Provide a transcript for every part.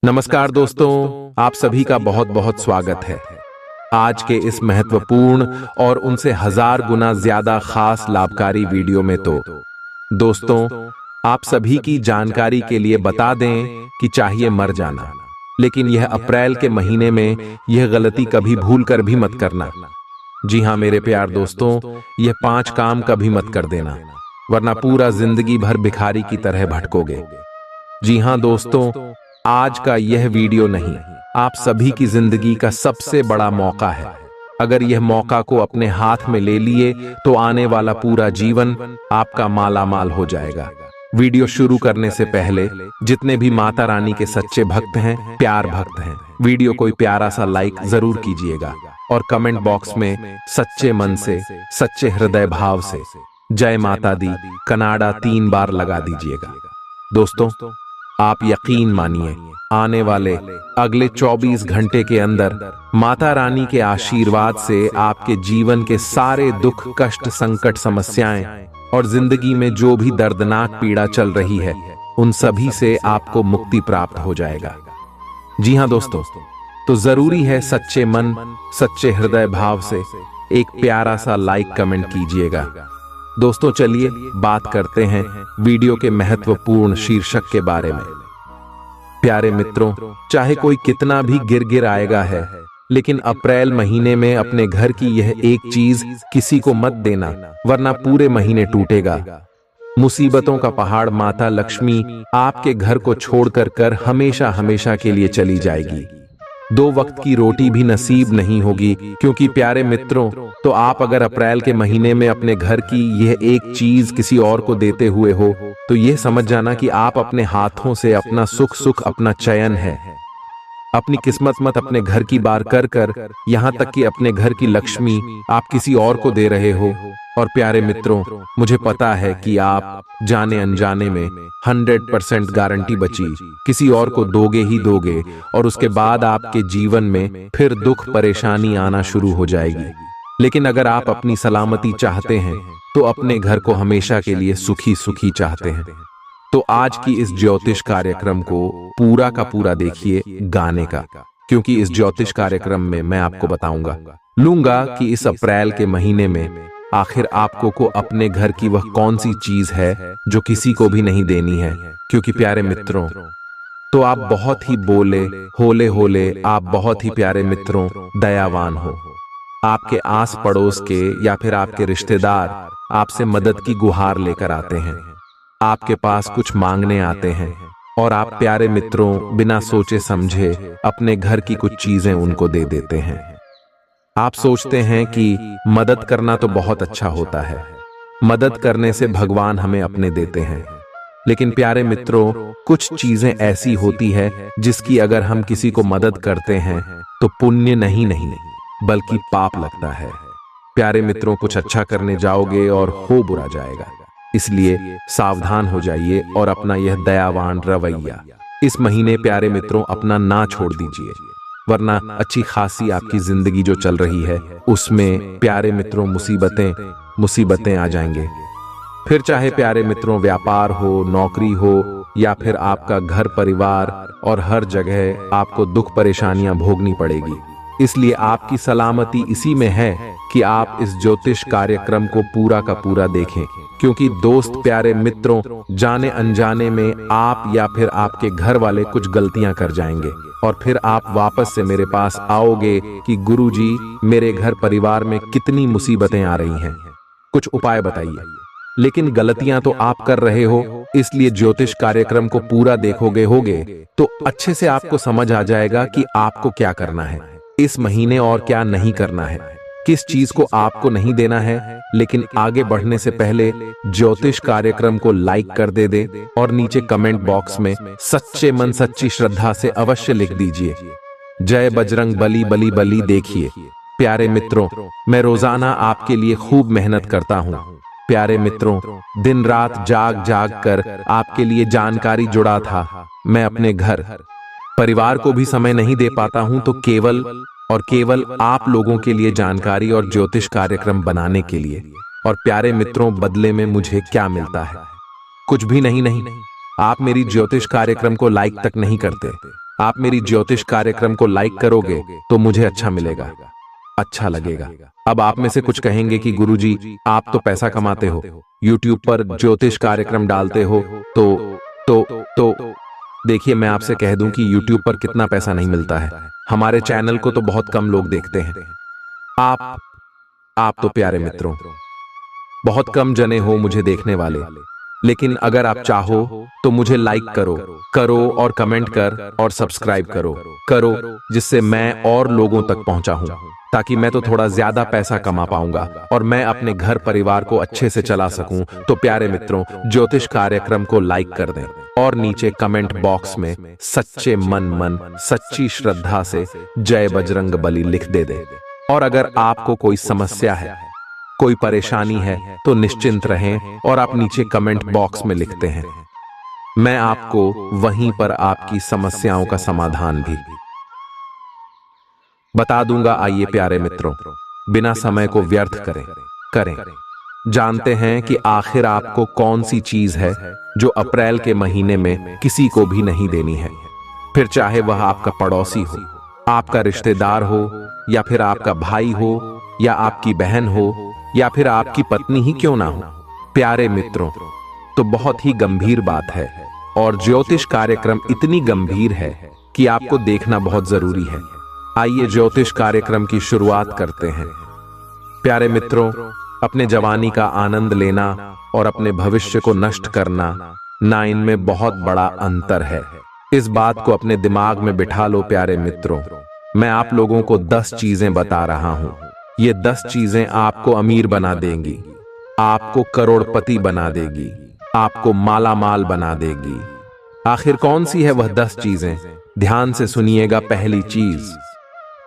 नमस्कार दोस्तों, आप सभी का बहुत बहुत स्वागत है। आज के इस महत्वपूर्ण और उनसे हजार गुना ज्यादा खास लाभकारी वीडियो में तो दोस्तों आप सभी की जानकारी के लिए बता दें कि चाहिए मर जाना, लेकिन यह अप्रैल के महीने में यह गलती कभी भूल कर भी मत करना। जी हाँ मेरे प्यार दोस्तों, यह 5 काम कभी मत कर देना, वरना पूरा जिंदगी भर भिखारी की तरह भटकोगे। जी हाँ दोस्तों, आज का यह वीडियो नहीं, आप सभी की जिंदगी का सबसे बड़ा मौका है। अगर यह मौका को अपने हाथ में ले लिए तो आने वाला पूरा जीवन आपका मालामाल हो जाएगा। वीडियो शुरू करने से पहले जितने भी माता रानी के सच्चे भक्त हैं, प्यार भक्त हैं, वीडियो को प्यारा सा लाइक जरूर कीजिएगा और कमेंट बॉक्स में सच्चे मन से, सच्चे हृदय भाव से जय माता दी कनाडा 3 बार लगा दीजिएगा। दोस्तों आप यकीन मानिए, आने वाले अगले 24 घंटे के अंदर माता रानी के आशीर्वाद से आपके जीवन के सारे दुख, कष्ट, संकट, समस्याएं और जिंदगी में जो भी दर्दनाक पीड़ा चल रही है, उन सभी से आपको मुक्ति प्राप्त हो जाएगा। जी हाँ दोस्तों, तो जरूरी है सच्चे मन, सच्चे हृदय भाव से एक प्यारा सा लाइक कमेंट कीजिएगा। दोस्तों चलिए बात करते हैं वीडियो के महत्वपूर्ण शीर्षक के बारे में। प्यारे मित्रों, चाहे कोई कितना भी गिर आएगा है, लेकिन अप्रैल महीने में अपने घर की यह एक चीज किसी को मत देना, वरना पूरे महीने टूटेगा। मुसीबतों का पहाड़ माता लक्ष्मी आपके घर को छोड़कर हमेशा हमेशा के लिए चली जाएगी। 2 वक्त की रोटी भी नसीब नहीं होगी, क्योंकि प्यारे मित्रों, तो आप अगर अप्रैल के महीने में अपने घर की यह एक चीज किसी और को देते हुए हो, तो यह समझ जाना कि आप अपने हाथों से अपना सुख अपना चयन है, अपनी किस्मत मत अपने घर की बार कर यहां तक कि अपने घर की लक्ष्मी आप किसी और को दे रहे हो। और प्यारे मित्रों, मुझे पता है कि आप जाने अनजाने में 100% गारंटी बची किसी और को दोगे ही दोगे, और उसके बाद आपके जीवन में फिर दुख परेशानी आना शुरू हो जाएगी। लेकिन अगर आप अपनी सलामती चाहते हैं तो अपने घर को हमेशा के लिए सुखी सुखी चाहते हैं, तो आज की इस ज्योतिष कार्यक्रम को पूरा का पूरा देखिए गाने का, क्योंकि इस ज्योतिष कार्यक्रम में मैं आपको बताऊंगा लूंगा कि इस अप्रैल के महीने में आखिर आपको को अपने घर की वह कौन सी चीज है जो किसी को भी नहीं देनी है। क्योंकि प्यारे मित्रों, तो आप बहुत ही बोले होले आप बहुत ही प्यारे मित्रों दयावान हो। आपके आस पड़ोस के या फिर आपके रिश्तेदार आपसे मदद की गुहार लेकर आते हैं, आपके पास कुछ मांगने आते हैं, और आप प्यारे मित्रों बिना सोचे समझे अपने घर की कुछ चीजें उनको दे देते हैं। आप सोचते हैं कि मदद करना तो बहुत अच्छा होता है, मदद करने से भगवान हमें अपने देते हैं, लेकिन प्यारे मित्रों कुछ चीजें ऐसी होती है जिसकी अगर हम किसी को मदद करते हैं तो पुण्य नहीं बल्कि पाप लगता है। प्यारे मित्रों, कुछ अच्छा करने जाओगे और हो बुरा जाएगा, इसलिए सावधान हो जाइए और अपना यह दयावान रवैया इस महीने प्यारे मित्रों अपना ना छोड़ दीजिए, वरना अच्छी खासी आपकी जिंदगी जो चल रही है उसमें प्यारे मित्रों मुसीबतें आ जाएंगे। फिर चाहे प्यारे मित्रों व्यापार हो, नौकरी हो, या फिर आपका घर परिवार, और हर जगह आपको दुख परेशानियां भोगनी पड़ेगी। इसलिए आपकी सलामती इसी में है कि आप इस ज्योतिष कार्यक्रम को पूरा का पूरा देखें, क्योंकि दोस्त प्यारे मित्रों जाने अनजाने में आप या फिर आपके घर वाले कुछ गलतियां कर जाएंगे, और फिर आप वापस से मेरे पास आओगे कि गुरुजी मेरे घर परिवार में कितनी मुसीबतें आ रही हैं, कुछ उपाय बताइए। लेकिन गलतियां तो आप कर रहे हो, इसलिए ज्योतिष कार्यक्रम को पूरा देखोगे तो अच्छे से आपको समझ आ जाएगा कि आपको क्या करना है इस महीने और क्या नहीं करना है, किस चीज को आपको नहीं देना है। लेकिन आगे बढ़ने से पहले ज्योतिष कार्यक्रम को लाइक कर दे और नीचे कमेंट बॉक्स में सच्चे मन सच्ची श्रद्धा से अवश्य लिख दीजिए जय बजरंग बली बली बली। देखिए प्यारे मित्रों, मैं रोजाना आपके लिए खूब मेहनत करता हूँ। प्यारे मित्रों, दिन रात जाग कर आपके लिए जानकारी जुड़ा था। मैं अपने घर परिवार को भी समय नहीं दे पाता हूं, तो केवल आप लोगों के लिए जानकारी और ज्योतिष कार्यक्रम बनाने के लिए। और प्यारे मित्रों, बदले में मुझे क्या मिलता है? कुछ भी नहीं। आप मेरी ज्योतिष कार्यक्रम को लाइक तक नहीं करते, आप मेरी ज्योतिष कार्यक्रम को लाइक करोगे तो मुझे अच्छा मिलेगा, अच्छा लगेगा। अब आप में से कुछ कहेंगे कि गुरुजी आप तो पैसा कमाते हो, यूट्यूब पर ज्योतिष कार्यक्रम डालते हो, तो देखिए मैं आपसे कह दूं कि यूट्यूब पर कितना पैसा नहीं मिलता है। हमारे चैनल को तो बहुत कम लोग देखते हैं। आप तो प्यारे मित्रों बहुत कम जने हो मुझे देखने वाले, लेकिन अगर आप चाहो तो मुझे लाइक करो और कमेंट कर और सब्सक्राइब करो, जिससे मैं और लोगों तक पहुंचा हूं, ताकि मैं तो थोड़ा ज्यादा पैसा कमा पाऊंगा और मैं अपने घर परिवार को अच्छे से चला सकूं। तो प्यारे मित्रों ज्योतिष कार्यक्रम को लाइक कर दें और नीचे कमेंट बॉक्स में सच्चे मन सच्ची श्रद्धा से जय बजरंग बली लिख दे। और अगर आपको कोई समस्या है, कोई परेशानी है तो निश्चिंत रहें और आप नीचे कमेंट बॉक्स में लिखते हैं, मैं आपको वहीं पर आपकी समस्याओं का समाधान भी बता दूंगा। आइए प्यारे मित्रों बिना समय को व्यर्थ करें जानते हैं कि आखिर आपको कौन सी चीज है जो अप्रैल के महीने में किसी को भी नहीं देनी है, फिर चाहे वह आपका पड़ोसी हो, आपका रिश्तेदार हो, या फिर आपका भाई हो, या आपकी बहन हो, या फिर आपकी पत्नी ही क्यों ना हो। प्यारे मित्रों तो बहुत ही गंभीर बात है और ज्योतिष कार्यक्रम इतनी गंभीर है कि आपको देखना बहुत जरूरी है। आइए ज्योतिष कार्यक्रम की शुरुआत करते हैं। प्यारे मित्रों अपने जवानी का आनंद लेना और अपने भविष्य को नष्ट करना ना इनमें बहुत बड़ा अंतर है। इस बात को अपने दिमाग में बिठा लो प्यारे मित्रों। मैं आप लोगों को 10 चीजें बता रहा हूं। ये 10 चीजें आपको अमीर बना देंगी, आपको करोड़पति बना देगी, आपको मालामाल बना देगी। आखिर कौन सी है वह 10 चीजें? ध्यान से सुनिएगा। पहली चीज,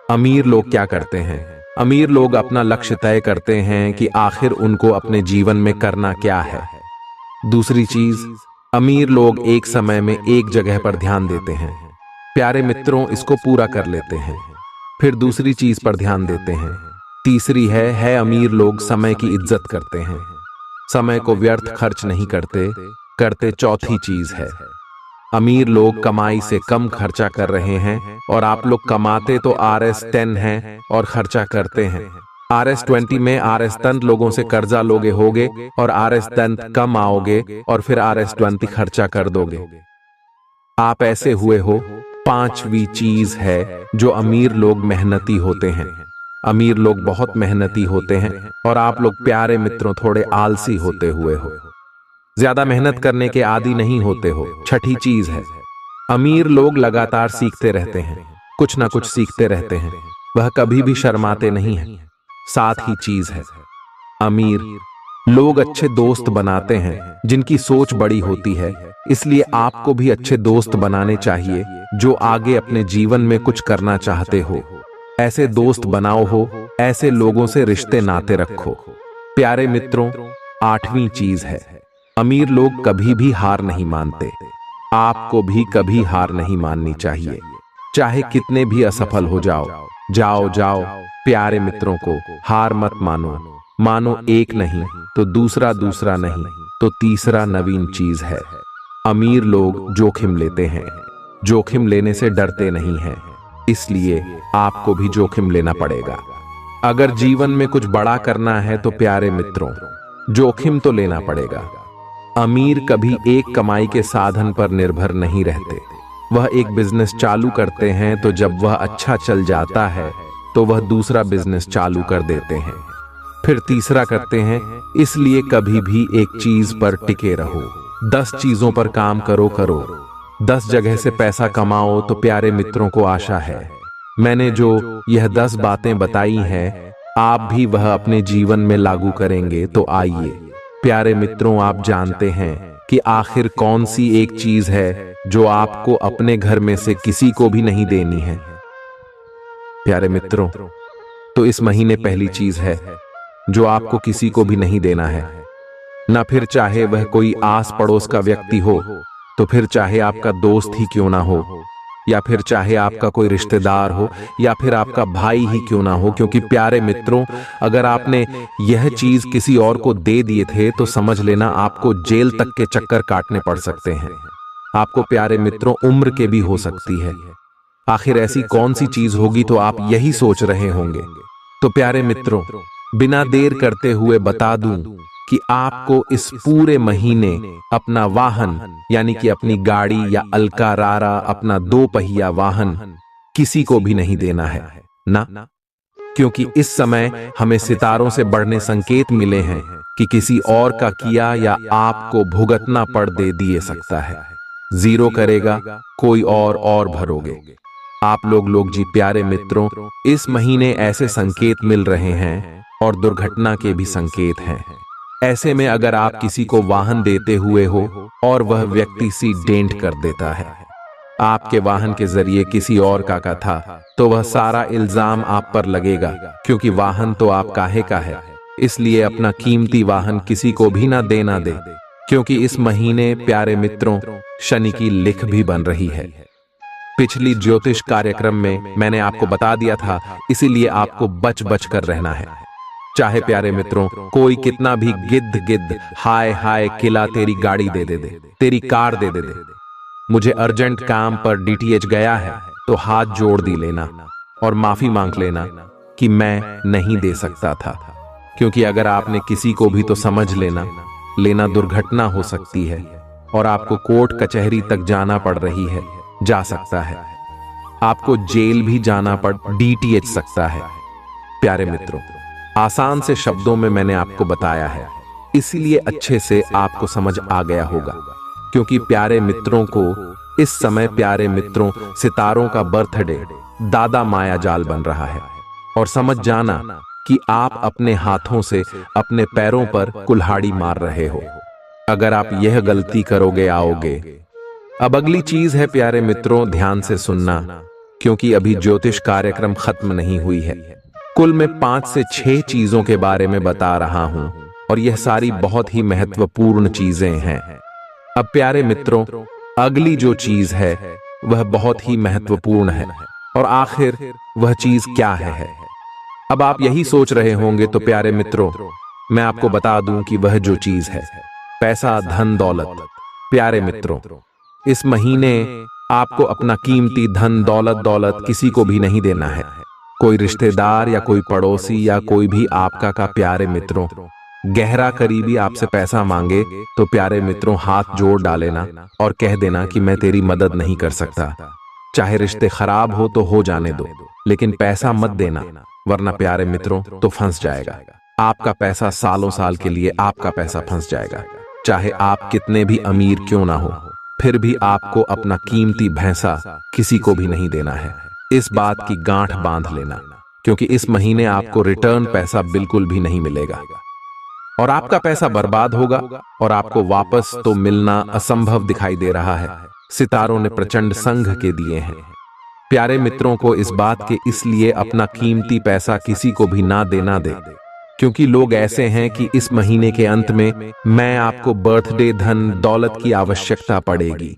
अमीर लोग क्या करते हैं? अमीर लोग अपना लक्ष्य तय करते हैं कि आखिर उनको अपने जीवन में करना क्या है। दूसरी चीज, अमीर लोग एक समय में एक जगह पर ध्यान देते हैं। प्यारे मित्रों इसको पूरा कर लेते हैं, फिर दूसरी चीज पर ध्यान देते हैं। तीसरी है अमीर लोग समय की इज्जत करते हैं, समय को व्यर्थ खर्च नहीं करते। चौथी चीज है, अमीर लोग कमाई से कम खर्चा कर रहे हैं और आप लोग कमाते तो RS10 हैं और खर्चा करते हैं RS20 में। RS10 लोगों से कर्जा लोगे होगे और RS10 कम आओगे और फिर RS20 खर्चा कर दोगे। आप ऐसे हुए हो। पांचवी चीज है जो अमीर लोग मेहनती होते हैं। अमीर लोग बहुत मेहनती होते हैं और आप लोग प्यारे मित्रों थोड़े आलसी होते हुए हो, ज्यादा मेहनत करने के आदी नहीं होते हो। छठी चीज है, अमीर लोग लगातार सीखते रहते हैं, कुछ ना कुछ सीखते रहते हैं, वह कभी भी शर्माते नहीं हैं। साथ ही चीज है, अमीर लोग अच्छे दोस्त बनाते हैं जिनकी सोच बड़ी होती है। इसलिए आपको भी अच्छे दोस्त बनाने चाहिए जो आगे अपने जीवन में कुछ करना चाहते हो। ऐसे दोस्त बनाओ हो, ऐसे लोगों से रिश्ते नाते रखो। प्यारे मित्रों आठवीं चीज है, अमीर लोग कभी भी हार नहीं मानते। आपको भी कभी हार नहीं माननी चाहिए, चाहे कितने भी असफल हो जाओ। प्यारे मित्रों को हार मत मानो एक नहीं तो दूसरा नहीं तो तीसरा नवीन चीज है, अमीर लोग जोखिम लेते हैं, जोखिम लेने से डरते नहीं हैं। इसलिए आपको भी जोखिम लेना पड़ेगा। अगर जीवन में कुछ बड़ा करना है तो प्यारे मित्रों जोखिम तो लेना पड़ेगा। अमीर कभी एक कमाई के साधन पर निर्भर नहीं रहते, वह एक बिजनेस चालू करते हैं तो जब वह अच्छा चल जाता है तो वह दूसरा बिजनेस चालू कर देते हैं, फिर तीसरा करते हैं। इसलिए कभी भी एक चीज पर टिके रहो, 10 चीजों पर काम करो 10 जगह से पैसा कमाओ। तो प्यारे मित्रों को आशा है मैंने जो यह 10 बातें बताई हैं आप भी वह अपने जीवन में लागू करेंगे। तो आइए प्यारे मित्रों आप जानते हैं कि आखिर कौन सी एक चीज है जो आपको अपने घर में से किसी को भी नहीं देनी है। प्यारे मित्रों तो इस महीने पहली चीज है जो आपको किसी को भी नहीं देना है, ना फिर चाहे वह कोई आस पड़ोस का व्यक्ति हो, तो फिर चाहे आपका दोस्त ही क्यों ना हो, या फिर चाहे आपका कोई रिश्तेदार हो, या फिर आपका भाई ही क्यों ना हो। क्योंकि प्यारे मित्रों अगर आपने यह चीज किसी और को दे दिए थे तो समझ लेना आपको जेल तक के चक्कर काटने पड़ सकते हैं। आपको प्यारे मित्रों उम्र के भी हो सकती है। आखिर ऐसी कौन सी चीज होगी, तो आप यही सोच रहे होंगे। तो प्यारे मित्रों, बिना देर करते हुए बता दूं कि आपको इस पूरे महीने अपना वाहन यानी कि अपनी गाड़ी या अलकारारा अपना 2 पहिया वाहन किसी को भी नहीं देना है ना, क्योंकि इस समय हमें सितारों से बढ़ने संकेत मिले हैं कि किसी और का किया या आपको भुगतना पड़ दे सकता है। जीरो करेगा कोई और भरोगे आप लोग जी। प्यारे मित्रों, इस महीने ऐसे संकेत मिल रहे हैं और दुर्घटना के भी संकेत हैं। ऐसे में अगर आप किसी को वाहन देते हुए हो और वह व्यक्ति एक्सीडेंट कर देता है, आपके वाहन के जरिए किसी और का था, तो वह सारा इल्जाम आप पर लगेगा, क्योंकि वाहन तो आप काहे का है। इसलिए अपना कीमती वाहन किसी को भी ना देना दे, क्योंकि इस महीने प्यारे मित्रों शनि की लिख भी बन रही है। पिछली ज्योतिष कार्यक्रम में मैंने आपको बता दिया था, इसीलिए आपको बच बच कर रहना है। चाहे प्यारे मित्रों कोई कितना भी गिद्ध हाय हाय किला तेरी गाड़ी दे दे, तेरी कार दे दे, मुझे अर्जेंट काम पर डीटीएच गया है, तो हाथ जोड़ दी लेना और माफी मांग लेना कि मैं नहीं दे सकता था। क्योंकि अगर आपने किसी को भी तो समझ लेना दुर्घटना हो सकती है और आपको कोर्ट कचहरी तक जाना पड़ रही है, जा सकता है, आपको जेल भी जाना पड़ डीटीएच सकता है। प्यारे मित्रों, आसान से शब्दों में मैंने आपको बताया है, इसीलिए अच्छे से आपको समझ आ गया होगा। क्योंकि प्यारे मित्रों को इस समय प्यारे मित्रों सितारों का बर्थडे दादा माया जाल बन रहा है, और समझ जाना कि आप अपने हाथों से अपने पैरों पर कुल्हाड़ी मार रहे हो। अगर आप यह गलती करोगे आओगे। अब अगली चीज है प्यारे मित्रों, ध्यान से सुनना, क्योंकि अभी ज्योतिष कार्यक्रम खत्म नहीं हुई है। कुल में 5 से 6 चीजों के बारे में बता रहा हूं, और यह सारी बहुत ही महत्वपूर्ण चीजें हैं। अब प्यारे मित्रों, अगली जो चीज है वह बहुत ही महत्वपूर्ण है, और आखिर वह चीज क्या है। अब आप यही सोच रहे होंगे, तो प्यारे मित्रों मैं आपको बता दूं कि वह जो चीज है पैसा, धन, दौलत। प्यारे मित्रों, इस महीने आपको अपना कीमती धन दौलत किसी को भी नहीं देना है। कोई रिश्तेदार या कोई पड़ोसी या कोई भी आपका का प्यारे मित्रों गहरा करीबी आपसे पैसा मांगे, तो प्यारे मित्रों हाथ जोड़ डालेना और कह देना कि मैं तेरी मदद नहीं कर सकता। चाहे रिश्ते खराब हो तो हो जाने दो, लेकिन पैसा मत देना, वरना प्यारे मित्रों तो फंस जाएगा। आपका पैसा सालों साल के लिए आपका पैसा फंस जाएगा। चाहे आप कितने भी अमीर क्यों ना हो, फिर भी आपको अपना कीमती भैंसा किसी को भी नहीं देना है। इस बात की गांठ बांध लेना, क्योंकि इस महीने आपको रिटर्न पैसा बिल्कुल भी नहीं मिलेगा, और आपका पैसा बर्बाद होगा, और आपको वापस तो मिलना असंभव दिखाई दे रहा है। सितारों ने प्रचंड संघ के दिए हैं। प्यारे मित्रों को इस बात के इसलिए अपना कीमती पैसा किसी को भी ना देना दे, क्योंकि लोग ऐसे हैं कि इस महीने के अंत में मैं आपको बर्थडे धन दौलत की आवश्यकता पड़ेगी।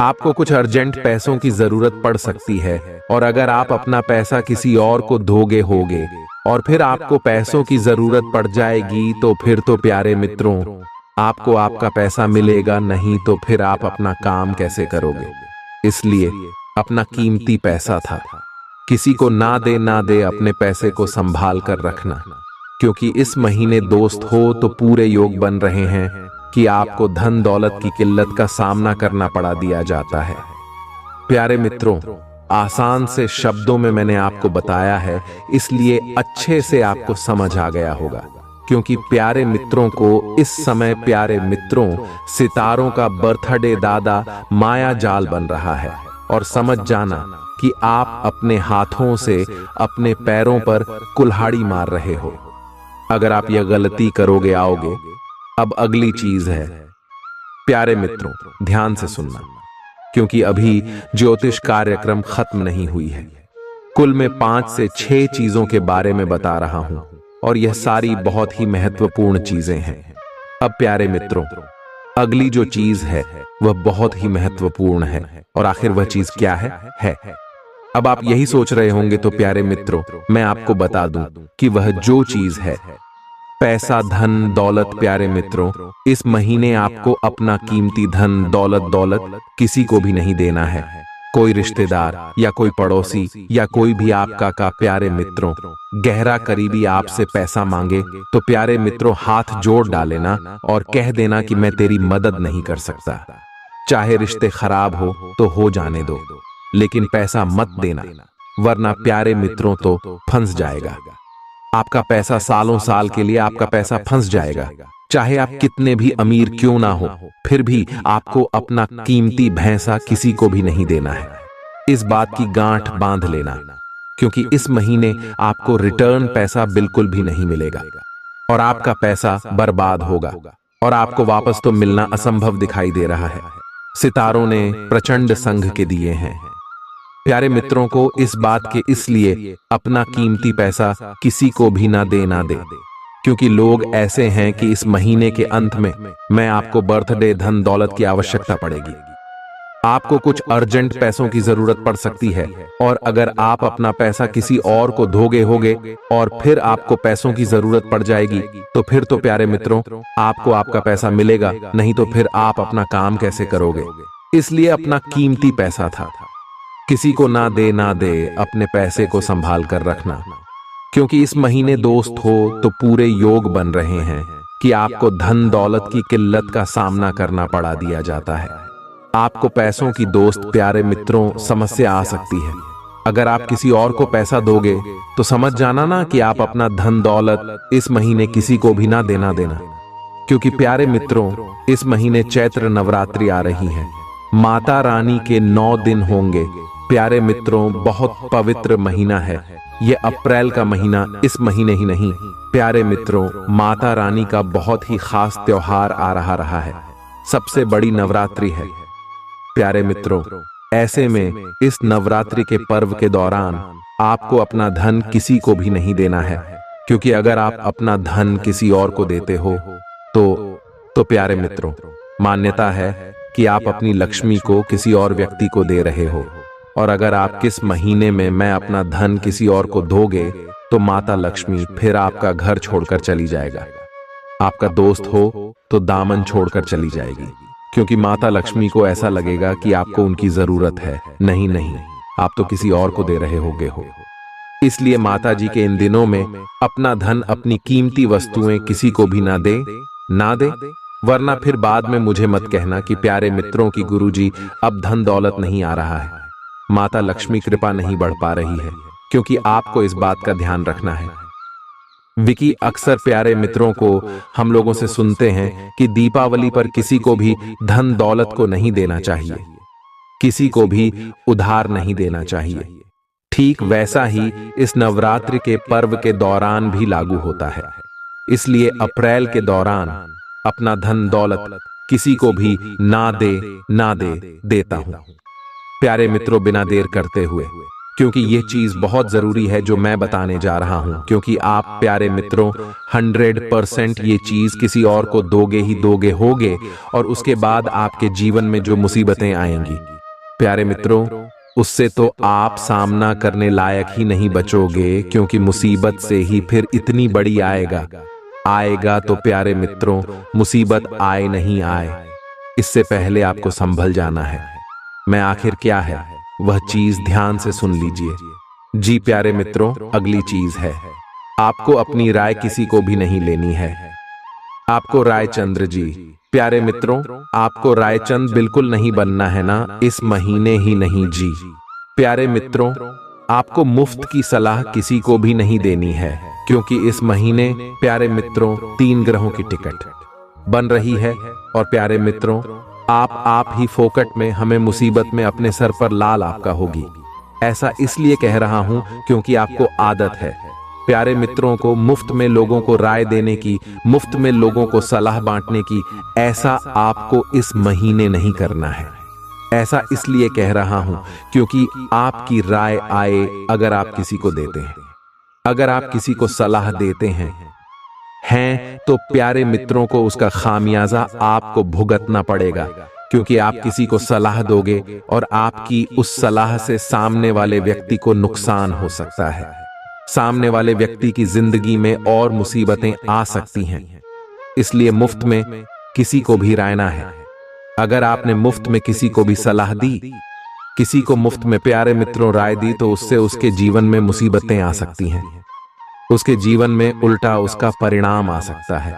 आपको कुछ अर्जेंट पैसों की जरूरत पड़ सकती है, और अगर आप अपना पैसा किसी और को दोगे होगे और फिर आपको पैसों की जरूरत पड़ जाएगी, तो फिर तो प्यारे मित्रों आपको आपका पैसा मिलेगा नहीं, तो फिर आप अपना काम कैसे करोगे। इसलिए अपना कीमती पैसा था किसी को ना दे अपने पैसे को संभाल कर रखना, क्योंकि इस महीने दोस्त हो तो पूरे योग बन रहे हैं कि आपको धन दौलत की किल्लत का सामना करना पड़ा दिया जाता है। प्यारे मित्रों, आसान से शब्दों में मैंने आपको बताया है, इसलिए अच्छे से आपको समझ आ गया होगा। क्योंकि प्यारे मित्रों को इस समय प्यारे मित्रों सितारों का बर्थडे दादा माया जाल बन रहा है, और समझ जाना कि आप अपने हाथों से अपने पैरों पर कुल्हाड़ी मार रहे हो। अगर आप यह गलती करोगे आओगे। अब अगली चीज है प्यारे मित्रों, ध्यान से सुनना, क्योंकि अभी ज्योतिष कार्यक्रम खत्म नहीं हुई है। कुल में 5 से 6 चीजों के बारे में बता रहा हूं, और यह सारी बहुत ही महत्वपूर्ण चीजें हैं। अब प्यारे मित्रों, अगली जो चीज है वह बहुत ही महत्वपूर्ण है, और आखिर वह चीज क्या है। अब आप यही सोच रहे होंगे, तो प्यारे मित्रों मैं आपको बता दूं कि वह जो चीज है पैसा, धन, दौलत। प्यारे मित्रों, इस महीने आपको अपना कीमती धन दौलत किसी को भी नहीं देना है, कोई रिश्तेदार या कोई पड़ोसी या कोई भी आपका का प्यारे मित्रों, गहरा करीबी आपसे पैसा मांगे तो प्यारे मित्रों हाथ जोड़ डालेना और कह देना कि मैं तेरी मदद नहीं कर सकता। चाहे रिश्ते खराब हो तो जाने दो, लेकिन पैसा मत देना, वरना प्यारे मित्रों तो फंस जाएगा। आपका पैसा सालों साल के लिए आपका पैसा फंस जाएगा। चाहे आप कितने भी अमीर क्यों ना हो, फिर भी आपको अपना कीमती भैंसा किसी को भी नहीं देना है। इस बात की गांठ बांध लेना, क्योंकि इस महीने आपको रिटर्न पैसा बिल्कुल भी नहीं मिलेगा और आपका पैसा बर्बाद होगा और आपको वापस तो मिलना असंभव दिखाई दे रहा है। सितारों ने प्रचंड संघ के दिए हैं। प्यारे मित्रों को इस बात के इसलिए अपना कीमती पैसा किसी को भी ना दे, क्योंकि लोग ऐसे हैं कि इस महीने के अंत में मैं आपको बर्थडे धन दौलत की आवश्यकता पड़ेगी। आपको कुछ अर्जेंट पैसों की जरूरत पड़ सकती है और अगर आप अपना पैसा किसी और को दोगे होगे और फिर आपको पैसों की जरूरत पड़ जाएगी तो फिर तो प्यारे मित्रों आपको आपका पैसा मिलेगा नहीं, तो फिर आप अपना काम कैसे करोगे। इसलिए अपना कीमती पैसा था किसी को ना दे, अपने पैसे को संभाल कर रखना, क्योंकि इस महीने दोस्त हो तो पूरे योग बन रहे हैं कि आपको धन दौलत की किल्लत का सामना करना पड़ा दिया जाता है। आपको पैसों की दोस्त प्यारे मित्रों समस्या आ सकती है। अगर आप किसी और को पैसा दोगे तो समझ जाना ना कि आप अपना धन दौलत इस महीने किसी को भी ना देना, क्योंकि प्यारे मित्रों इस महीने चैत्र नवरात्रि आ रही है। माता रानी के 9 दिन होंगे। प्यारे मित्रों बहुत पवित्र महीना है ये अप्रैल का महीना, इस महीने ही नहीं प्यारे मित्रों माता रानी का बहुत ही खास त्योहार आ रहा है। सबसे बड़ी नवरात्रि है प्यारे मित्रों। ऐसे में इस नवरात्रि के पर्व के दौरान आपको अपना धन किसी को भी नहीं देना है, क्योंकि अगर आप अपना धन किसी और को देते हो तो प्यारे मित्रों मान्यता है कि आप अपनी लक्ष्मी को किसी और व्यक्ति को दे रहे हो। और अगर आप किस महीने में मैं अपना धन किसी और को दोगे तो माता लक्ष्मी फिर आपका घर छोड़कर चली जाएगा। आपका दोस्त हो तो दामन छोड़कर चली जाएगी, क्योंकि माता लक्ष्मी को ऐसा लगेगा कि आपको उनकी जरूरत है। नहीं, आप तो किसी और को दे रहे होगे। इसलिए माता जी के इन दिनों में अपना धन, अपनी कीमती वस्तुएं किसी को भी ना दे, वरना फिर बाद में मुझे मत कहना कि प्यारे मित्रों की गुरुजी अब धन दौलत नहीं आ रहा है, माता लक्ष्मी कृपा नहीं बढ़ पा रही है, क्योंकि आपको इस बात का ध्यान रखना है। विकी अक्सर प्यारे मित्रों को हम लोगों से सुनते हैं कि दीपावली पर किसी को भी धन दौलत को नहीं देना चाहिए, किसी को भी उधार नहीं देना चाहिए। ठीक वैसा ही इस नवरात्रि के पर्व के दौरान भी लागू होता है। इसलिए अप्रैल के दौरान अपना धन दौलत किसी को भी ना देता हूं प्यारे मित्रों, बिना देर करते हुए, क्योंकि ये चीज बहुत जरूरी है जो मैं बताने जा रहा हूं, क्योंकि आप प्यारे मित्रों 100% ये चीज किसी और को दोगे होगे और उसके बाद आपके जीवन में जो मुसीबतें आएंगी प्यारे मित्रों उससे तो आप सामना करने लायक ही नहीं बचोगे, क्योंकि मुसीबत से ही फिर इतनी बड़ी आएगा तो प्यारे मित्रों मुसीबत आए नहीं आए, इससे पहले आपको संभल जाना है। मैं आखिर क्या है वह चीज ध्यान से सुन लीजिए। जी प्यारे मित्रों, अगली चीज है आपको अपनी राय किसी को भी नहीं लेनी है। आपको रायचंद्र जी प्यारे मित्रों आपको रायचंद बिल्कुल नहीं बनना है ना, इस महीने ही नहीं जी। प्यारे मित्रों आपको मुफ्त की सलाह किसी को भी नहीं देनी है, क्योंकि इस महीने प्यारे मित्रों 3 ग्रहों की टिकट बन रही है और प्यारे मित्रों आप ही फोकट में हमें मुसीबत में अपने सर पर लाल आपका होगी। ऐसा इसलिए कह रहा हूं क्योंकि आपको आदत है प्यारे मित्रों को मुफ्त में लोगों को राय देने की, मुफ्त में लोगों को सलाह बांटने की। ऐसा आपको इस महीने नहीं करना है। ऐसा इसलिए कह रहा हूं क्योंकि आपकी राय आए अगर आप किसी को देते हैं, अगर आप किसी को सलाह देते हैं तो प्यारे मित्रों को उसका खामियाजा आपको भुगतना पड़ेगा, क्योंकि आप किसी को सलाह दोगे और आपकी उस सलाह से सामने वाले व्यक्ति को नुकसान हो सकता है। सामने वाले व्यक्ति की जिंदगी में और मुसीबतें आ सकती हैं। इसलिए मुफ्त में किसी को भी राय ना है। अगर आपने मुफ्त में किसी को भी सलाह दी किसी को मुफ्त में प्यारे मित्रों राय दी तो उससे उसके जीवन में मुसीबतें आ सकती हैं, उसके जीवन में उल्टा उसका परिणाम आ सकता है,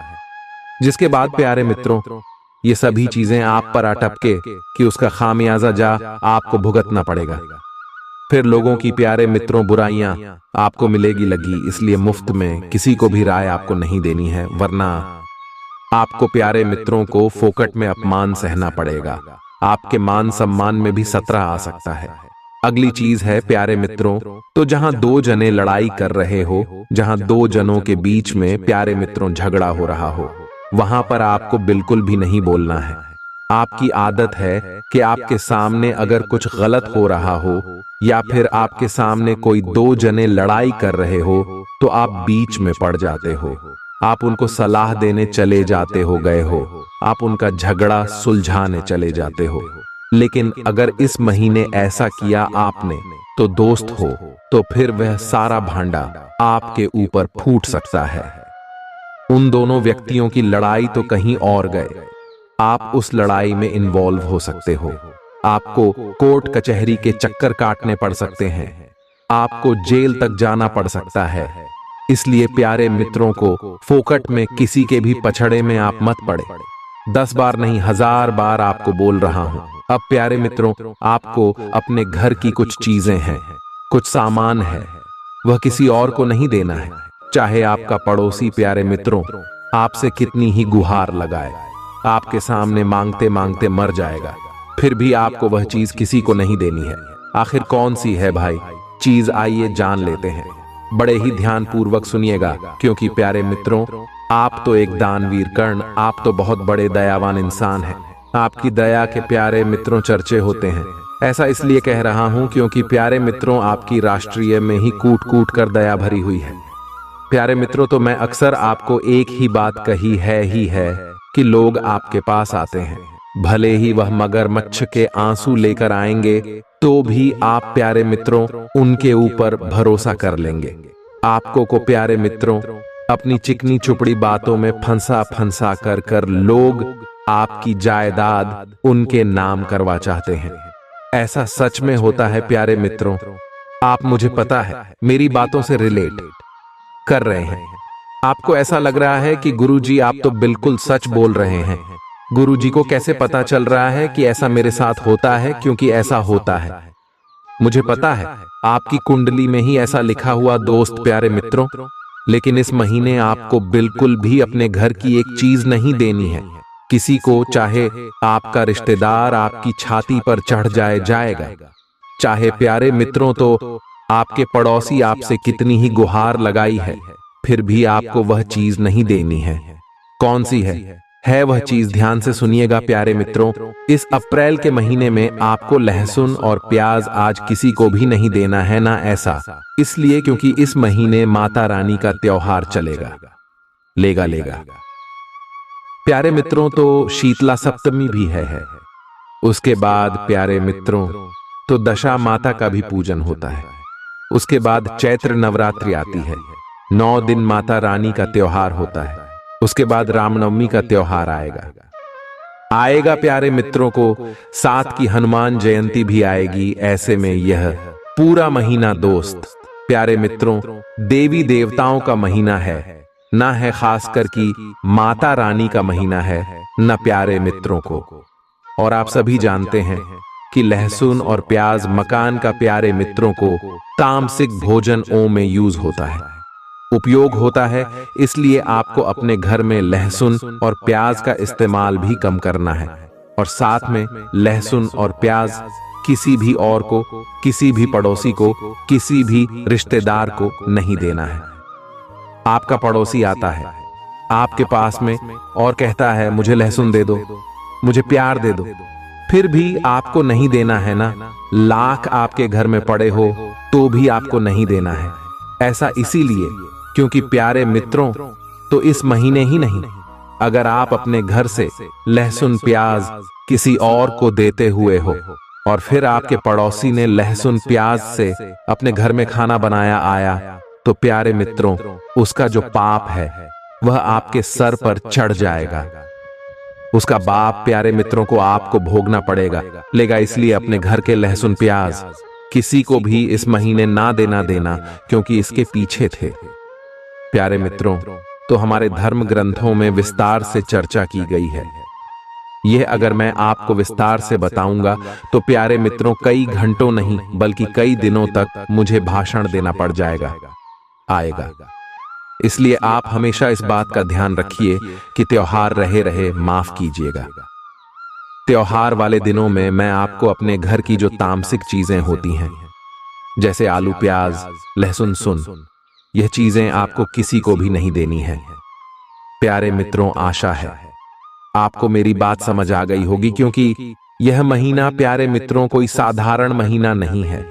जिसके बाद प्यारे मित्रों ये सभी चीजें आप पर अटपके कि उसका खामियाजा जा आपको भुगतना पड़ेगा। फिर लोगों की प्यारे मित्रों बुराइयां आपको मिलेगी लगी, इसलिए मुफ्त में किसी को भी राय आपको नहीं देनी है, वरना आपको प्यारे मित्रों को फोकट में अपमान सहना पड़ेगा। आपके मान सम्मान में भी खतरा आ सकता है। अगली चीज है प्यारे मित्रों, तो जहां दो जने लड़ाई कर रहे हो, जहां दो जनों के बीच में प्यारे मित्रों झगड़ा हो रहा हो, वहां पर आपको बिल्कुल भी नहीं बोलना है। आपकी आदत है कि आपके सामने अगर कुछ गलत हो रहा हो या फिर आपके सामने कोई दो जने लड़ाई कर रहे हो तो आप बीच में पड़ जाते हो, आप उनको सलाह देने चले जाते हो गए हो, आप उनका झगड़ा सुलझाने चले जाते हो। लेकिन अगर इस महीने ऐसा किया आपने तो दोस्त हो, तो फिर वह सारा भांडा आपके ऊपर फूट सकता है। उन दोनों व्यक्तियों की लड़ाई तो कहीं और गए, आप उस लड़ाई में इन्वॉल्व हो सकते हो। आपको कोर्ट कचहरी के चक्कर काटने पड़ सकते हैं, आपको जेल तक जाना पड़ सकता है। इसलिए प्यारे मित्रों को फोकट में किसी के भी पछड़े में आप मत पड़े। 10 बार नहीं 1000 बार आपको बोल रहा हूं। अब प्यारे मित्रों, आपको अपने घर की कुछ चीजें हैं, कुछ सामान है, वह किसी और को नहीं देना है। चाहे आपका पड़ोसी प्यारे मित्रों आपसे कितनी ही गुहार लगाए, आपके सामने मांगते मांगते मर जाएगा, फिर भी आपको वह चीज किसी को नहीं देनी है। आखिर कौन सी है भाई चीज, आइए जान लेते हैं। बड़े ही ध्यान पूर्वक सुनिएगा, क्योंकि प्यारे मित्रों आप तो एक दानवीर कर्ण, आप तो बहुत बड़े दयावान इंसान हैं। आपकी दया के प्यारे मित्रों चर्चे होते हैं। ऐसा इसलिए कह रहा हूं क्योंकि प्यारे मित्रों आपकी राष्ट्रीय में ही कूट कूट कर दया भरी हुई है। प्यारे मित्रों, तो मैं अक्सर आपको एक ही बात कही है कि लोग आपके पास आते हैं, भले ही वह मगरमच्छ के आंसू लेकर आएंगे तो भी आप प्यारे मित्रों उनके ऊपर भरोसा कर लेंगे। आपको को प्यारे मित्रों अपनी चिकनी चुपड़ी बातों में फंसा फंसा कर लोग आपकी जायदाद उनके नाम करवा चाहते हैं। ऐसा सच में होता है प्यारे मित्रों, आप मुझे पता है मेरी बातों से रिलेट कर रहे हैं। आपको ऐसा लग रहा है कि गुरुजी आप तो बिल्कुल सच बोल रहे हैं। गुरुजी को कैसे पता चल रहा है कि ऐसा मेरे साथ होता है? क्योंकि ऐसा होता है, मुझे पता है आपकी कुंडली में ही ऐसा लिखा हुआ दोस्त प्यारे मित्रों। लेकिन इस महीने आपको बिल्कुल भी अपने घर की एक चीज नहीं देनी है किसी को, चाहे आपका रिश्तेदार आपकी छाती पर चढ़ जाएगा, चाहे प्यारे मित्रों तो आपके पड़ोसी आपसे कितनी ही गुहार लगाई है, फिर भी आपको वह चीज नहीं देनी है। कौन सी है वह चीज? ध्यान से सुनिएगा प्यारे मित्रों। इस अप्रैल के महीने में आपको लहसुन और प्याज आज किसी को भी नहीं देना है ना, ऐसा इसलिए क्योंकि इस महीने माता रानी का त्योहार चलेगा, लेगा। प्यारे मित्रों, तो शीतला सप्तमी भी है। उसके बाद प्यारे मित्रों तो दशा माता का भी पूजन होता है। उसके बाद चैत्र नवरात्रि आती है, 9 दिन माता रानी का त्योहार होता है। उसके बाद रामनवमी का त्योहार आएगा प्यारे मित्रों को, साथ की हनुमान जयंती भी आएगी। ऐसे में यह पूरा महीना दोस्त प्यारे मित्रों देवी देवताओं का महीना है, ना है खासकर कि माता रानी का महीना है न प्यारे मित्रों को। और आप सभी जानते हैं कि लहसुन और प्याज मकान का प्यारे मित्रों को तामसिक भोजन ओ में यूज होता है, उपयोग होता है। इसलिए आपको अपने घर में लहसुन और प्याज का इस्तेमाल भी कम करना है, और साथ में लहसुन और प्याज किसी भी और को, किसी भी पड़ोसी को, किसी भी रिश्तेदार को नहीं देना है। आपका पड़ोसी आता है आपके पास में और कहता है मुझे लहसुन दे दो, मुझे प्यार दे दो, फिर भी आपको नहीं देना है ना। लाख आपके घर में पड़े हो तो भी आपको नहीं देना है। ऐसा इसीलिए क्योंकि प्यारे मित्रों तो इस महीने ही नहीं, अगर आप अपने घर से लहसुन प्याज किसी और को देते हुए हो और फिर आपके पड़ोसी ने लहसुन प्याज से अपने घर में खाना बनाया आया, तो प्यारे मित्रों उसका जो पाप है वह आपके सर पर चढ़ जाएगा। उसका बाप प्यारे मित्रों को आपको भोगना पड़ेगा इसलिए अपने घर के लहसुन प्याज किसी को भी इस महीने ना देना क्योंकि इसके पीछे थे। प्यारे मित्रों, तो हमारे धर्म ग्रंथों में विस्तार से चर्चा की गई है। यह अगर मैं आपको विस्तार से बताऊंगा तो प्यारे मित्रों कई घंटों नहीं बल्कि कई दिनों तक मुझे भाषण देना पड़ आएगा। इसलिए आप हमेशा इस बात का ध्यान रखिए कि त्योहार रहे माफ कीजिएगा। त्योहार वाले दिनों में मैं आपको अपने घर की जो तामसिक चीजें होती हैं जैसे आलू प्याज लहसुन सुन, यह चीजें आपको किसी को भी नहीं देनी है। प्यारे मित्रों, आशा है आपको मेरी बात समझ आ गई होगी क्योंकि यह महीना प्यारे मित्रों कोई साधारण महीना नहीं है।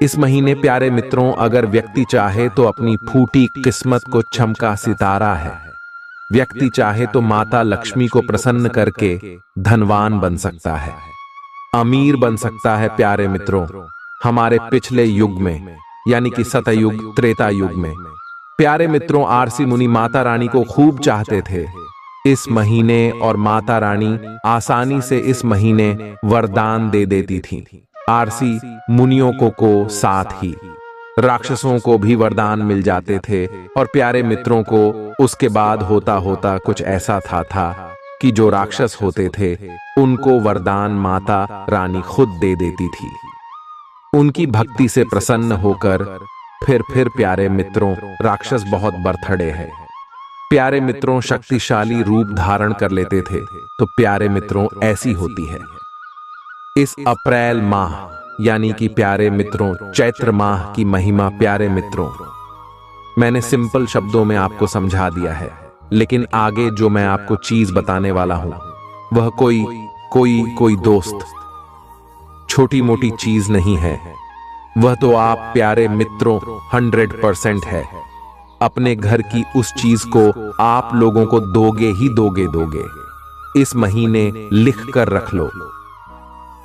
इस महीने प्यारे मित्रों अगर व्यक्ति चाहे तो अपनी फूटी किस्मत को चमका सितारा है। व्यक्ति चाहे तो माता लक्ष्मी को प्रसन्न करके धनवान बन सकता है, अमीर बन सकता है। प्यारे मित्रों, हमारे पिछले युग में यानी कि सतयुग त्रेता युग में प्यारे मित्रों आरसी मुनि माता रानी को खूब चाहते थे इस महीने, और माता रानी आसानी से इस महीने वरदान दे देती थी। आरसी मुनियों को साथ ही राक्षसों को भी वरदान मिल जाते थे। और प्यारे मित्रों को उसके बाद होता कुछ ऐसा था कि जो राक्षस होते थे उनको वरदान माता रानी खुद दे देती थी। उनकी भक्ति से प्रसन्न होकर फिर प्यारे मित्रों राक्षस बहुत बरथड़े हैं। प्यारे मित्रों शक्तिशाली रूप धारण कर लेते थे। तो प्यारे मित्रों ऐसी होती है इस अप्रैल माह यानी कि प्यारे मित्रों चैत्र माह की महिमा। प्यारे मित्रों, मैंने सिंपल शब्दों में आपको समझा दिया है, लेकिन आगे जो मैं आपको चीज बताने वाला हूं वह कोई दोस्त छोटी मोटी चीज नहीं है। वह तो आप प्यारे मित्रों 100% है। अपने घर की उस चीज को आप लोगों को दोगे। इस महीने लिख कर रख लो।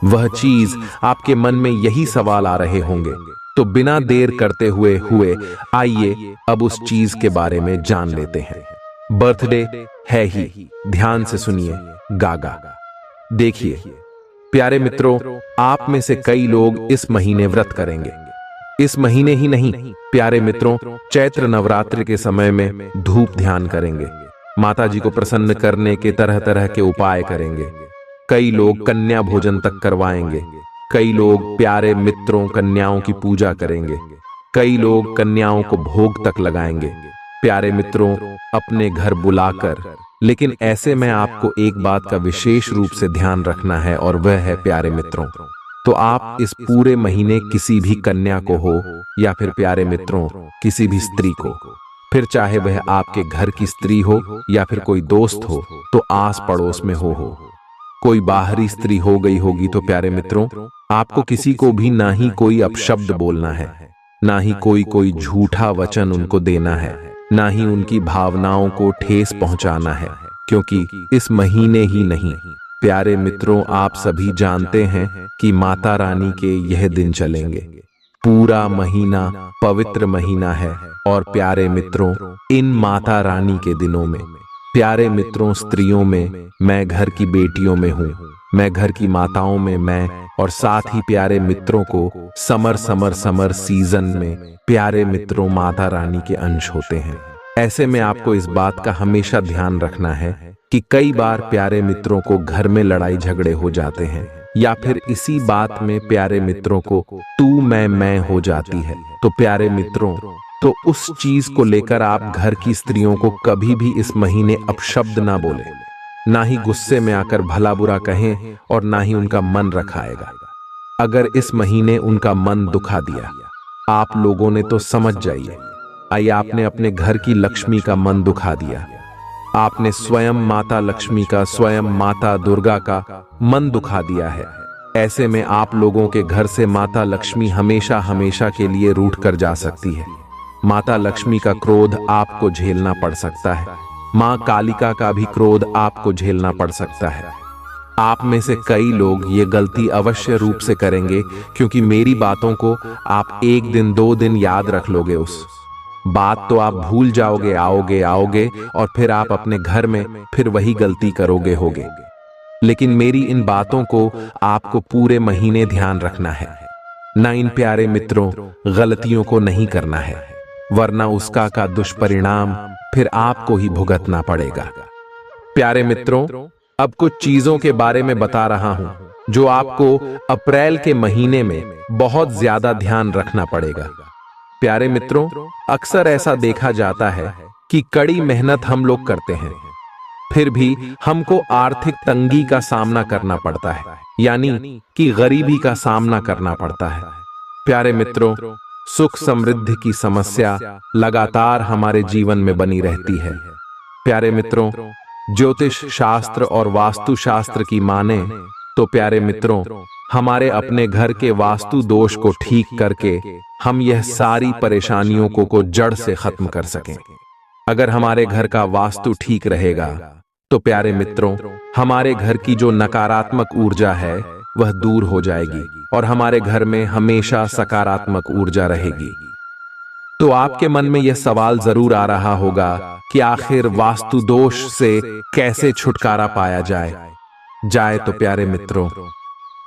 वह चीज आपके मन में यही सवाल आ रहे होंगे, तो बिना देर करते हुए आइए अब उस चीज के बारे में जान लेते हैं। बर्थडे है ही, ध्यान से सुनिए गागा। देखिए प्यारे मित्रों, आप में से कई लोग इस महीने व्रत करेंगे। इस महीने ही नहीं प्यारे मित्रों, चैत्र नवरात्रि के समय में धूप ध्यान करेंगे। माता जी को प्रसन्न करने के तरह के उपाय करेंगे। कई लोग कन्या भोजन तक करवाएंगे। कई लोग प्यारे मित्रों कन्याओं की पूजा करेंगे। कई लोग कन्याओं को भोग तक लगाएंगे प्यारे मित्रों अपने घर बुलाकर। लेकिन ऐसे में आपको एक बात का विशेष रूप से ध्यान रखना है, और वह है प्यारे मित्रों, तो आप इस पूरे महीने किसी भी कन्या को हो या फिर प्यारे मित्रों किसी भी स्त्री को, फिर चाहे वह आपके घर की स्त्री हो या फिर कोई दोस्त हो, तो आस पड़ोस में हो कोई बाहरी स्त्री हो गई होगी, तो प्यारे मित्रों आपको किसी को भी ना ही कोई अपशब्द बोलना है, ना ही कोई झूठा वचन उनको देना है, ना ही उनकी भावनाओं को ठेस पहुंचाना है। क्योंकि इस महीने ही नहीं प्यारे मित्रों, आप सभी जानते हैं कि माता रानी के यह दिन चलेंगे। पूरा महीना पवित्र महीना है, और प्यारे मित्रों इन माता रानी के दिनों में प्यारे मित्रों स्त्रियों में मैं घर की बेटियों में हूँ, मैं घर की माताओं में मैं, और साथ ही प्यारे मित्रों को समर सीजन में प्यारे मित्रों माता रानी के अंश होते हैं। ऐसे में आपको इस बात का हमेशा ध्यान रखना है कि कई बार प्यारे मित्रों को घर में लड़ाई झगड़े हो जाते हैं, या फिर इसी बात में प्यारे मित्रों को तू मैं हो जाती है। तो प्यारे मित्रों, तो उस चीज को लेकर आप घर की स्त्रियों को कभी भी इस महीने अपशब्द ना बोले, ना ही गुस्से में आकर भला बुरा कहें, और ना ही उनका मन रखाएगा। अगर इस महीने उनका मन दुखा दिया आप लोगों ने तो समझ जाइए, आई आपने अपने घर की लक्ष्मी का मन दुखा दिया, आपने स्वयं माता लक्ष्मी का, स्वयं माता दुर्गा का मन दुखा दिया है। ऐसे में आप लोगों के घर से माता लक्ष्मी हमेशा के लिए रूठ कर जा सकती है। माता लक्ष्मी का क्रोध आपको झेलना पड़ सकता है, मां कालिका का भी क्रोध आपको झेलना पड़ सकता है। आप में से कई लोग ये गलती अवश्य रूप से करेंगे, क्योंकि मेरी बातों को आप 1 दिन 2 दिन याद रख लोगे, बात तो आप भूल जाओगे, आओगे आओगे और फिर आप अपने घर में फिर वही गलती करोगे होगे। लेकिन मेरी इन बातों को आपको पूरे महीने ध्यान रखना है। ना इन प्यारे मित्रों गलतियों को नहीं करना है, वरना उसका का दुष्परिणाम फिर आपको ही भुगतना पड़ेगा। प्यारे मित्रों, अब कुछ चीजों के बारे में बता रहा हूं जो आपको अप्रैल के महीने में बहुत ज्यादा ध्यान रखना पड़ेगा। प्यारे मित्रों, अक्सर ऐसा देखा जाता है कि कड़ी मेहनत हम लोग करते हैं, फिर भी हमको आर्थिक तंगी का सामना करना पड़ता है, यानी कि गरीबी का सामना करना पड़ता है। प्यारे मित्रों, सुख समृद्धि की समस्या लगातार हमारे जीवन में बनी रहती है। प्यारे मित्रों, ज्योतिष शास्त्र और वास्तु शास्त्र की माने तो प्यारे मित्रों, हमारे अपने घर के वास्तु दोष को ठीक करके हम यह सारी परेशानियों को जड़ से खत्म कर सकें। अगर हमारे घर का वास्तु ठीक रहेगा तो प्यारे मित्रों, हमारे घर की जो नकारात्मक ऊर्जा है वह दूर हो जाएगी और हमारे घर में हमेशा सकारात्मक ऊर्जा रहेगी। तो आपके मन में यह सवाल जरूर आ रहा होगा कि आखिर वास्तु दोष से कैसे छुटकारा पाया जाए। तो प्यारे मित्रों,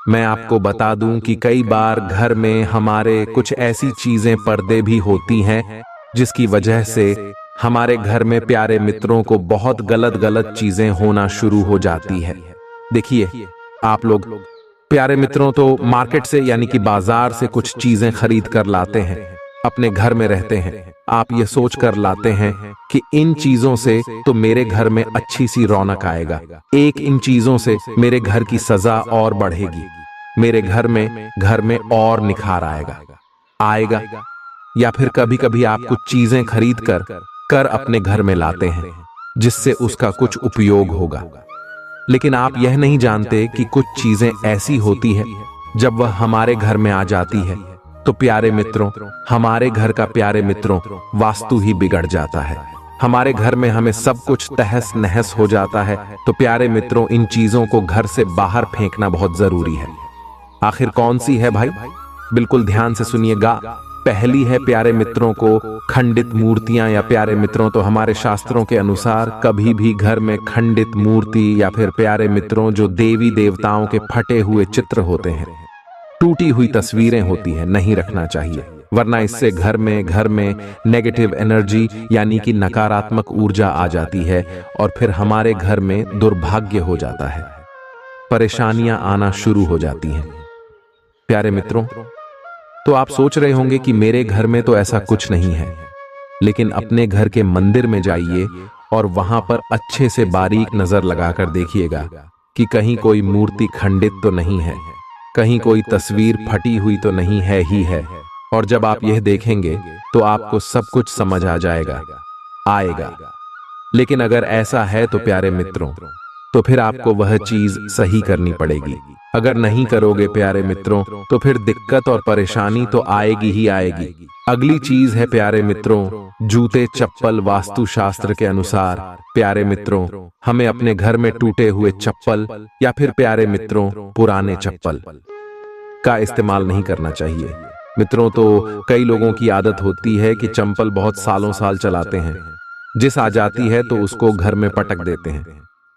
मैं आपको बता दूं कि कई बार घर में हमारे कुछ ऐसी चीजें पर्दे भी होती हैं जिसकी वजह से हमारे घर में प्यारे मित्रों को बहुत गलत चीजें होना शुरू हो जाती है। देखिए, आप लोग प्यारे मित्रों तो मार्केट से यानी कि बाजार से कुछ चीजें खरीद कर लाते हैं, अपने घर में रहते हैं। आप ये सोच कर लाते हैं कि इन चीजों से तो मेरे घर में अच्छी सी रौनक आएगा, इन चीजों से मेरे घर की सजा और बढ़ेगी, मेरे घर में और निखार आएगा। या फिर कभी कभी आप कुछ चीजें खरीद कर अपने घर में लाते हैं जिससे उसका कुछ उपयोग होगा, लेकिन आप यह नहीं जानते कि कुछ चीजें ऐसी होती है जब वह हमारे घर में आ जाती है तो प्यारे मित्रों, हमारे घर का प्यारे मित्रों वास्तु ही बिगड़ जाता है। हमारे घर में हमें सब कुछ तहस नहस हो जाता है। तो प्यारे मित्रों, इन चीजों को घर से बाहर फेंकना बहुत जरूरी है। आखिर कौन सी है भाई? बिल्कुल ध्यान से सुनिएगा। पहली है प्यारे मित्रों को खंडित मूर्तियां, या प्यारे मित्रों तो हमारे शास्त्रों के अनुसार कभी भी घर में खंडित मूर्ति या फिर प्यारे मित्रों जो देवी देवताओं के फटे हुए चित्र होते हैं, टूटी हुई तस्वीरें होती हैं, नहीं रखना चाहिए, वरना इससे घर में नेगेटिव एनर्जी यानी कि नकारात्मक ऊर्जा आ जाती है और फिर हमारे घर में दुर्भाग्य हो जाता है, परेशानियां आना शुरू हो जाती हैं। प्यारे मित्रों, तो आप सोच रहे होंगे कि मेरे घर में तो ऐसा कुछ नहीं है, लेकिन अपने घर के मंदिर में जाइए और वहां पर अच्छे से बारीक नजर लगाकर देखिएगा कि कहीं कोई मूर्ति खंडित तो नहीं है, कहीं कोई तस्वीर फटी हुई तो नहीं है ही है। और जब आप यह देखेंगे तो आपको सब कुछ समझ आ आएगा। लेकिन अगर ऐसा है तो प्यारे मित्रों, तो फिर आपको वह चीज सही करनी पड़ेगी। अगर नहीं करोगे प्यारे मित्रों तो फिर दिक्कत और परेशानी तो आएगी ही आएगी। अगली चीज है प्यारे मित्रों, जूते चप्पल। वास्तु शास्त्र के अनुसार प्यारे मित्रों, हमें अपने घर में टूटे हुए चप्पल या फिर प्यारे मित्रों पुराने चप्पल का इस्तेमाल नहीं करना चाहिए। मित्रों, तो कई लोगों की आदत होती है कि चप्पल बहुत सालों साल चलाते हैं, जिस आ जाती है तो उसको घर में पटक देते हैं।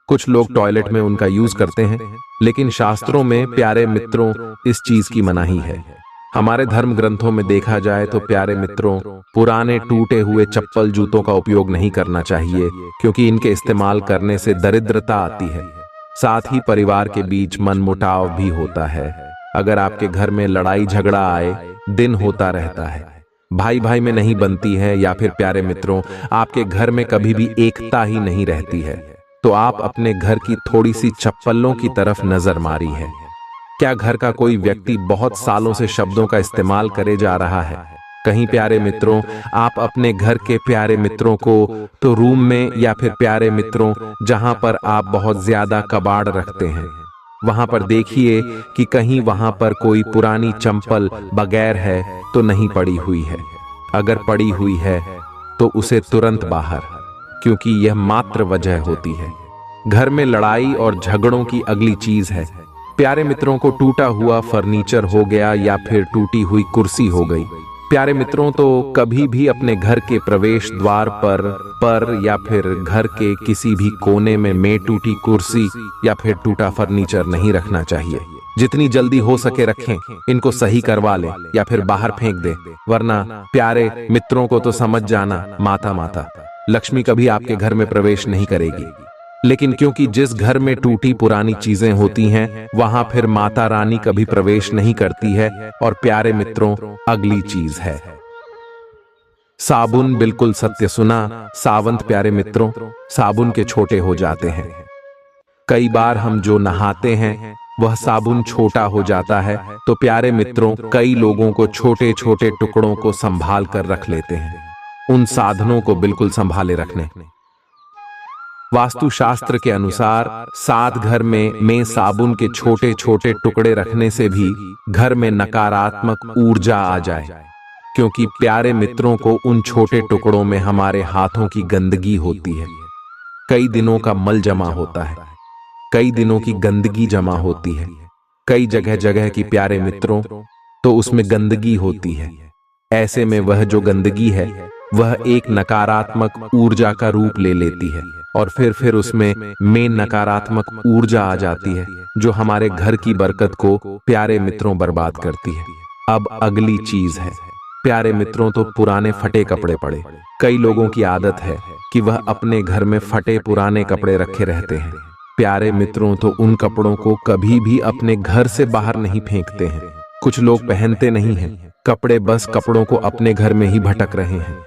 कुछ लोग टॉयलेट में उनका यूज करते हैं, लेकिन शास्त्रों में प्यारे मित्रों इस चीज की मनाही है। हमारे धर्म ग्रंथों में देखा जाए तो प्यारे मित्रों, पुराने टूटे हुए चप्पल जूतों का उपयोग नहीं करना चाहिए, क्योंकि इनके इस्तेमाल करने से दरिद्रता आती है, साथ ही परिवार के बीच मनमुटाव भी होता है। अगर आपके घर में लड़ाई झगड़ा आए दिन होता रहता है, भाई भाई में नहीं बनती है, या फिर प्यारे मित्रों आपके घर में कभी भी एकता ही नहीं रहती है, तो आप अपने घर की थोड़ी सी चप्पलों की तरफ नजर मारी है। क्या घर का कोई व्यक्ति बहुत सालों से शब्दों का इस्तेमाल करे जा रहा है? कहीं प्यारे मित्रों आप अपने घर के प्यारे मित्रों को तो रूम में, या फिर प्यारे मित्रों जहां पर आप बहुत ज्यादा कबाड़ रखते हैं, वहां पर देखिए कि कहीं वहां पर कोई पुरानी चप्पल बगैर है तो नहीं पड़ी हुई है। अगर पड़ी हुई है तो उसे तुरंत बाहर, क्योंकि यह मात्र वजह होती है। घर में लड़ाई और झगड़ों की अगली चीज है प्यारे मित्रों को टूटा हुआ फर्नीचर हो गया, या फिर टूटी हुई कुर्सी हो गई, प्यारे मित्रों, तो कभी भी अपने घर के प्रवेश द्वार पर या फिर घर के किसी भी कोने में टूटी कुर्सी या फिर टूटा फर्नीचर नहीं रखना चाहिए। जितनी जल्दी हो सके रखें, इनको सही करवा लें या फिर बाहर फेंक दें, वरना प्यारे मित्रों को तो समझ जाना, माता लक्ष्मी कभी आपके घर में प्रवेश नहीं करेगी। लेकिन क्योंकि जिस घर में टूटी पुरानी चीजें होती हैं, वहां फिर माता रानी कभी प्रवेश नहीं करती है। और प्यारे मित्रों, अगली चीज है साबुन। बिल्कुल सत्य सुना, सावंत। प्यारे मित्रों, साबुन के छोटे हो जाते हैं। कई बार हम जो नहाते हैं वह साबुन छोटा हो जाता है, तो प्यारे मित्रों, कई लोगों को छोटे छोटे टुकड़ों को संभाल कर रख लेते हैं। उन साधनों को बिल्कुल संभाले रखने। वास्तुशास्त्र के अनुसार सात घर में साबुन के छोटे छोटे टुकड़े रखने से भी घर में नकारात्मक ऊर्जा आ जाए, क्योंकि प्यारे मित्रों को उन छोटे टुकड़ों में हमारे हाथों की गंदगी होती है। कई दिनों का मल जमा होता है, कई दिनों की गंदगी जमा होती है, कई जगह जगह की प्यारे मित्रों, तो उसमें गंदगी होती है। ऐसे में वह जो गंदगी है वह एक नकारात्मक ऊर्जा का रूप ले लेती है और फिर उसमें नकारात्मक ऊर्जा आ जाती है, जो हमारे घर की बरकत को प्यारे मित्रों बर्बाद करती है। अब अगली चीज है प्यारे मित्रों, तो पुराने फटे कपड़े पड़े। कई लोगों की आदत है कि वह अपने घर में फटे पुराने कपड़े रखे रहते हैं। प्यारे मित्रों, तो उन कपड़ों को कभी भी अपने घर से बाहर नहीं फेंकते हैं। कुछ लोग पहनते नहीं हैं कपड़े, बस कपड़ों को अपने घर में ही भटक रहे हैं।